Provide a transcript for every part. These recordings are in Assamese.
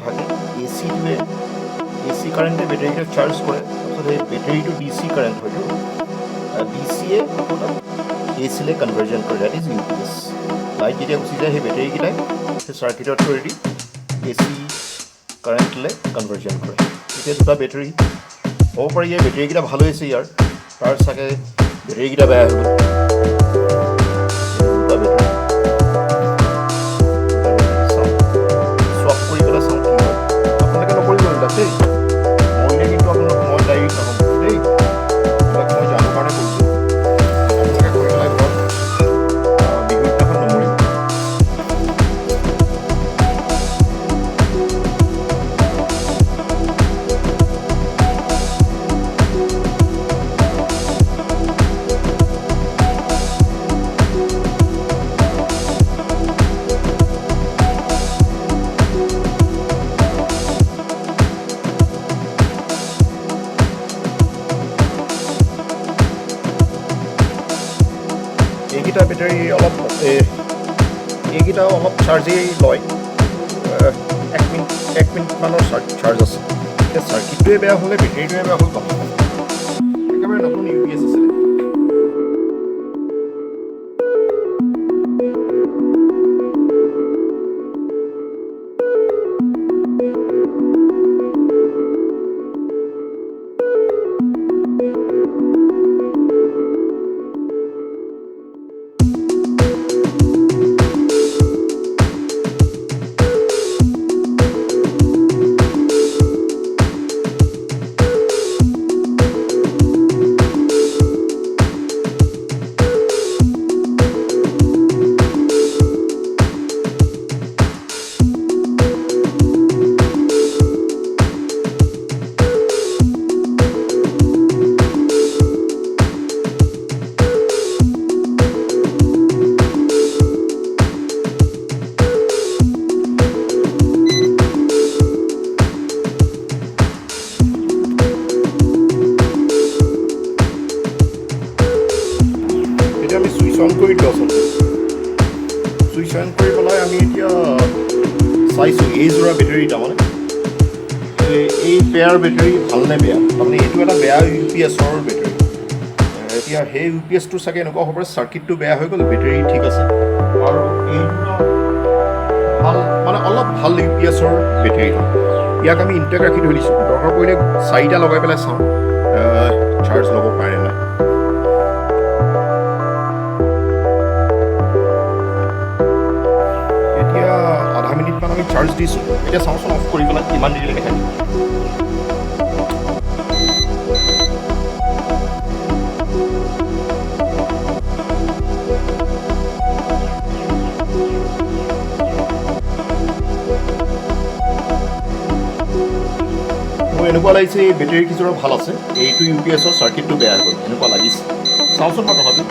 কানেকশ্যন থাকে এচি কাৰেণ্টে বেটাৰীকেইটা চাৰ্জ কৰে তাৰপিছত সেই বেটাৰীটো ডিচি কাৰেণ্ট হয়তো ডিচিয়ে আকৌ তাত এচিলৈ কনভাৰ্জন কৰে ডেট ইজ UPS লাইট যেতিয়া গুচি যায় সেই বেটাৰীকেইটাই সেই চাৰ্কিটৰ থ্ৰুৱেদি এচি কাৰেণ্টলৈ কনভাৰ্জন কৰে এতিয়া দুটা বেটাৰী হ'ব পাৰি এই বেটাৰীকেইটা ভাল হৈ আছে ইয়াৰ তাৰ চাগে বেটাৰীকেইটা বেয়া হৈ গ'ল দুটা বেটাৰী চোৱাপ কৰি পেলাই চাওঁ কি হয় আপোনালোকে নকৰিব এইবিলাক দেই মৰিলে কিন্তু আপোনালোক মই ডাইৰেক্ট নহ'ম দেই এইবিলাক মই জানো কাৰণে কৰিছোঁ আপোনালোকে কৰি পেলাই ঘৰত বিহুৰ দিনাখন নমৰিব এইকেইটা বেটাৰী এইকেইটাও অলপ চাৰ্জেই লয় 1 মিনিটমানৰ চাৰ্জ আছে এতিয়া চাৰ্কিটটোৱে বেয়া হ'লে বেটাৰীটোৱে বেয়া হ'ল কথা একেবাৰে নতুন UPS আছিলে সুইচ অন কৰি দিওঁ আচলতে সুইচ অন কৰি পেলাই আমি এতিয়া চাইছোঁ এই যোৰা বেটাৰী তাৰমানে এই পেয়াৰ বেটাৰী ভালনে বেয়া তাৰমানে এইটো এটা বেয়া UPSৰ বেটাৰী এতিয়া সেই UPSটো চাগে এনেকুৱা হ'ব পাৰে চাৰ্কিটটো বেয়া হৈ গ'ল বেটাৰী ঠিক আছে আৰু এইটো ভাল মানে অলপ ভাল UPSৰ বেটাৰী ইয়াক আমি ইনটেক ৰাখি থৈ দিছোঁ দৰকাৰ পৰিলে 4টা লগাই পেলাই চাওঁ চাৰ্জ ল'ব পাৰে নাই আধা মিনিটমান আমি চাৰ্জ দিছোঁ এতিয়া চাওঁচোন অফ কৰি পেলাই কিমান দেৰিলৈকে থাকে মোৰ এনেকুৱা লাগিছে এই বেটাৰী কিছুমান ভাল আছে এইটো UPSৰ চাৰ্কিটটো বেয়া হৈ গ'ল এনেকুৱা লাগিছে চাওঁচোন মই তথাপি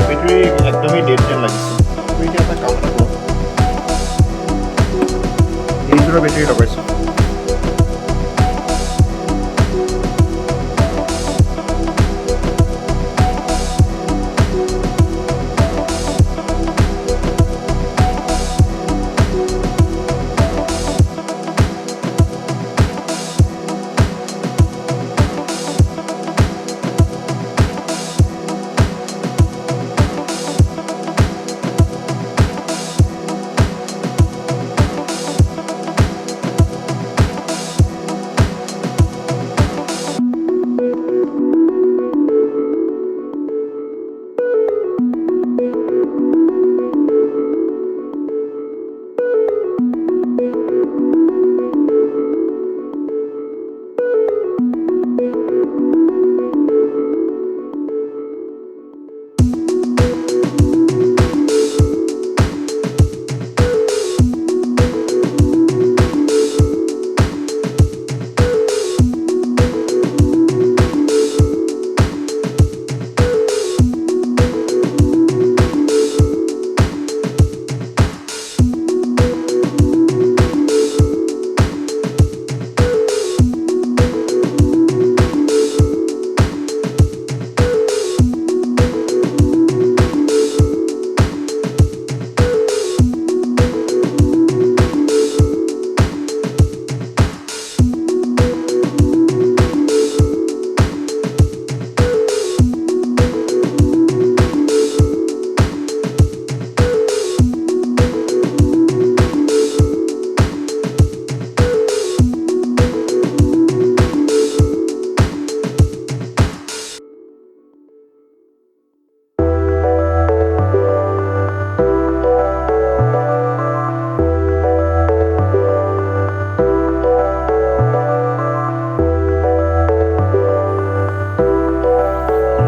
বেটাৰী একদমেই ডেড যেন লাগিছে এতিয়া এটা কাম এটা কৰোঁ এইযোৰা বেটাৰী লগাইছোঁ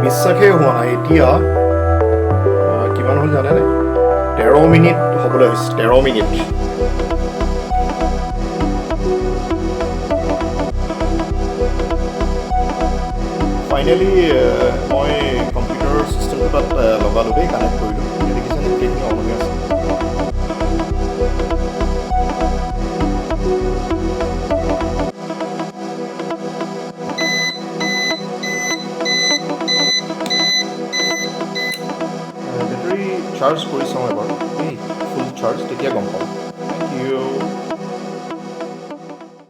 বিশ্বাসেই হোৱা নাই এতিয়া কিমান হ'ল জানেনে 13 মিনিট হ'বলৈ হৈছে 13 মিনিট ফাইনেলি মই কম্পিউটাৰ চিষ্টেমটো তাত লগালোঁ দেই কানেক্ট কৰিলোঁ দেখিছেনে গোটেইখিনি অন হৈ আছে বেটাৰী চাৰ্জ কৰি চাওঁ এবাৰ দেই ফুল চাৰ্জ তেতিয়া গম পাম থেংক ইউ